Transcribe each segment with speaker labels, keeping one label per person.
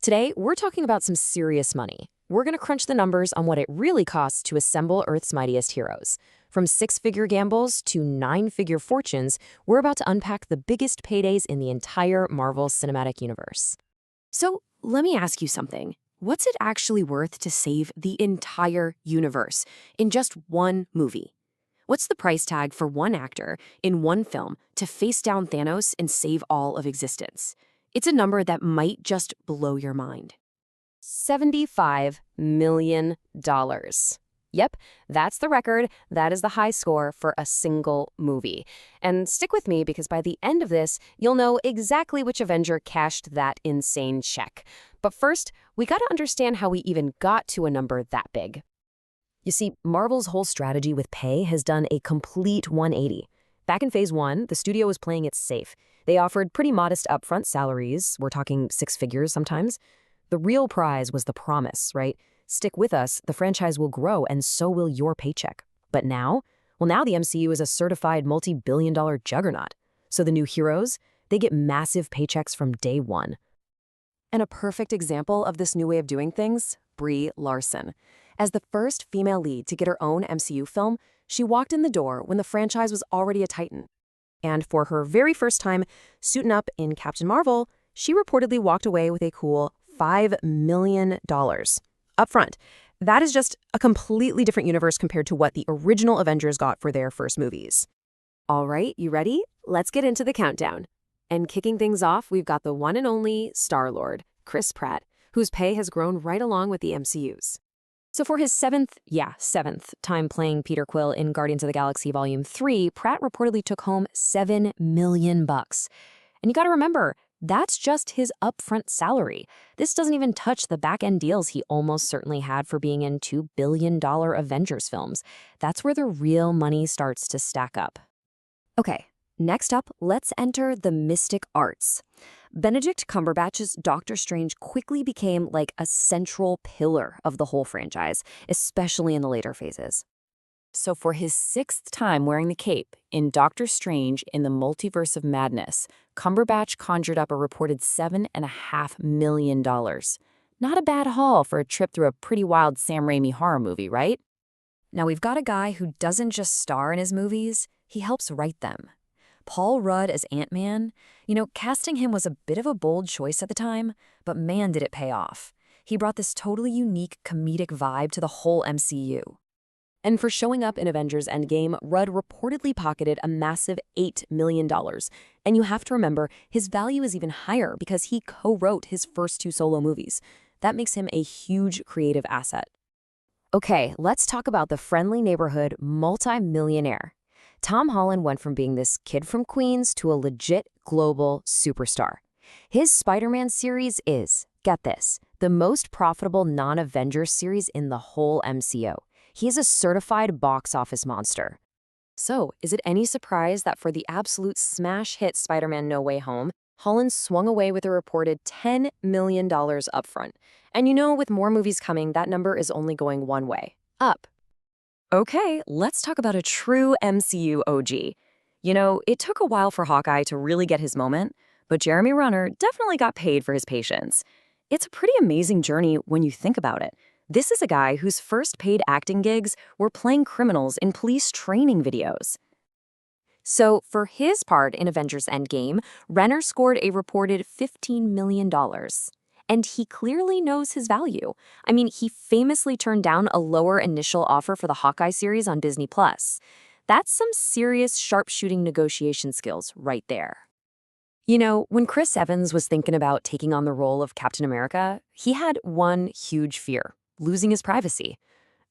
Speaker 1: Today, we're talking about some serious money. We're going to crunch the numbers on what it really costs to assemble Earth's mightiest heroes. From six-figure gambles to nine-figure fortunes, we're about to unpack the biggest paydays in the entire Marvel Cinematic Universe. So, let me ask you something. What's it actually worth to save the entire universe in just one movie? What's the price tag for one actor in one film to face down Thanos and save all of existence? It's a number that might just blow your mind. $75 million. Yep, that's the record. That is the high score for a single movie. And stick with me because by the end of this, you'll know exactly which Avenger cashed that insane check. But first, we gotta understand how we even got to a number that big. You see, Marvel's whole strategy with pay has done a complete 180. Back in Phase 1, the studio was playing it safe. They offered pretty modest upfront salaries, we're talking six figures sometimes. The real prize was the promise, right? Stick with us, the franchise will grow, and so will your paycheck. But now? Well, now the MCU is a certified multi-billion-dollar juggernaut. So the new heroes, they get massive paychecks from day one. And a perfect example of this new way of doing things, Brie Larson. As the first female lead to get her own MCU film, she walked in the door when the franchise was already a titan. And for her very first time suiting up in Captain Marvel, she reportedly walked away with a cool $5 million. Up front, that is just a completely different universe compared to what the original Avengers got for their first movies. All right, you ready? Let's get into the countdown. And kicking things off, we've got the one and only Star-Lord, Chris Pratt, whose pay has grown right along with the MCU's. So for his seventh time playing Peter Quill in Guardians of the Galaxy Volume 3, Pratt reportedly took home $7 million. And you gotta remember, that's just his upfront salary. This doesn't even touch the back-end deals he almost certainly had for being in $2 billion Avengers films. That's where the real money starts to stack up. Okay, next up, let's enter the mystic arts. Benedict Cumberbatch's Doctor Strange quickly became like a central pillar of the whole franchise, especially in the later phases. So for his sixth time wearing the cape in Doctor Strange in the Multiverse of Madness, Cumberbatch conjured up a reported $7.5 million. Not a bad haul for a trip through a pretty wild Sam Raimi horror movie, right? Now we've got a guy who doesn't just star in his movies, he helps write them. Paul Rudd as Ant-Man, casting him was a bit of a bold choice at the time, but man did it pay off. He brought this totally unique comedic vibe to the whole MCU. And for showing up in Avengers Endgame, Rudd reportedly pocketed a massive $8 million. And you have to remember, his value is even higher because he co-wrote his first two solo movies. That makes him a huge creative asset. Okay, let's talk about the friendly neighborhood multi-millionaire. Tom Holland went from being this kid from Queens to a legit global superstar. His Spider-Man series is, get this, the most profitable non-Avengers series in the whole MCU. He is a certified box office monster. So, is it any surprise that for the absolute smash hit Spider-Man No Way Home, Holland swung away with a reported $10 million upfront? And with more movies coming, that number is only going one way, up. Okay, let's talk about a true MCU OG. It took a while for Hawkeye to really get his moment, but Jeremy Renner definitely got paid for his patience. It's a pretty amazing journey when you think about it. This is a guy whose first paid acting gigs were playing criminals in police training videos. So for his part in Avengers Endgame, Renner scored a reported $15 million. And he clearly knows his value. I mean, he famously turned down a lower initial offer for the Hawkeye series on Disney+. That's some serious sharpshooting negotiation skills right there. When Chris Evans was thinking about taking on the role of Captain America, he had one huge fear: losing his privacy.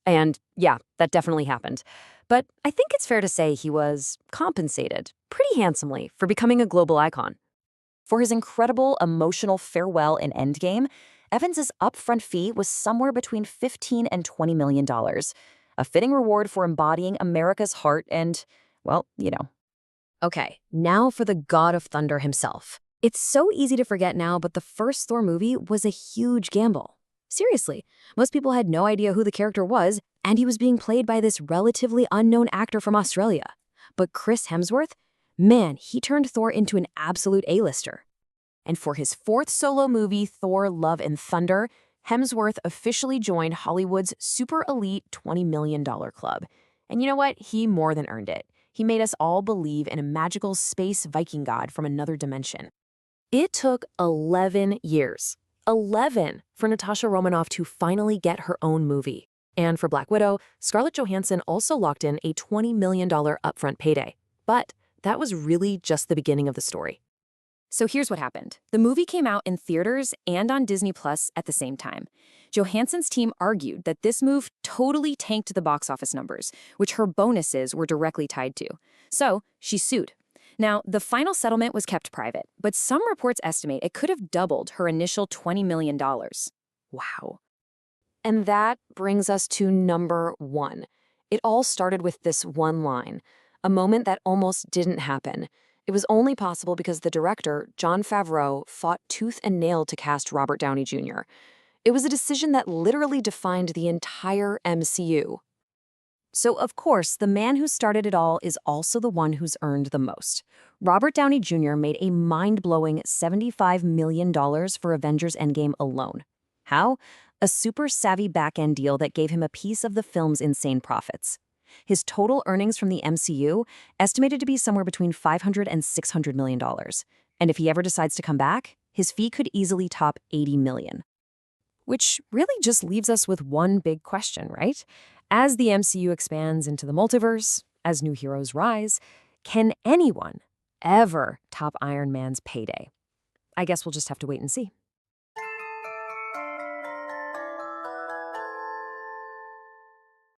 Speaker 1: And yeah, that definitely happened. But I think it's fair to say he was compensated pretty handsomely for becoming a global icon. For his incredible emotional farewell in Endgame, Evans's upfront fee was somewhere between $15 and $20 million, a fitting reward for embodying America's heart and, well. Okay, now for the God of Thunder himself. It's so easy to forget now, but the first Thor movie was a huge gamble. Seriously, most people had no idea who the character was, and he was being played by this relatively unknown actor from Australia. But Chris Hemsworth, man, he turned Thor into an absolute A-lister. And for his fourth solo movie, Thor: Love and Thunder, Hemsworth officially joined Hollywood's super elite $20 million club. And you know what? He more than earned it. He made us all believe in a magical space Viking god from another dimension. It took 11 years. 11 for Natasha Romanoff to finally get her own movie. And for Black Widow, Scarlett Johansson also locked in a $20 million upfront payday. But that was really just the beginning of the story. So here's what happened. The movie came out in theaters and on Disney Plus at the same time. Johansson's team argued that this move totally tanked the box office numbers, which her bonuses were directly tied to. So she sued. Now, the final settlement was kept private, but some reports estimate it could have doubled her initial $20 million. Wow. And that brings us to number one. It all started with this one line, a moment that almost didn't happen. It was only possible because the director, Jon Favreau, fought tooth and nail to cast Robert Downey Jr. It was a decision that literally defined the entire MCU. So, of course, the man who started it all is also the one who's earned the most. Robert Downey Jr. made a mind-blowing $75 million for Avengers Endgame alone. How? A super savvy backend deal that gave him a piece of the film's insane profits. His total earnings from the MCU estimated to be somewhere between $500 and $600 million. And if he ever decides to come back, his fee could easily top $80 million. Which really just leaves us with one big question, right? As the MCU expands into the multiverse, as new heroes rise, can anyone ever top Iron Man's payday? I guess we'll just have to wait and see.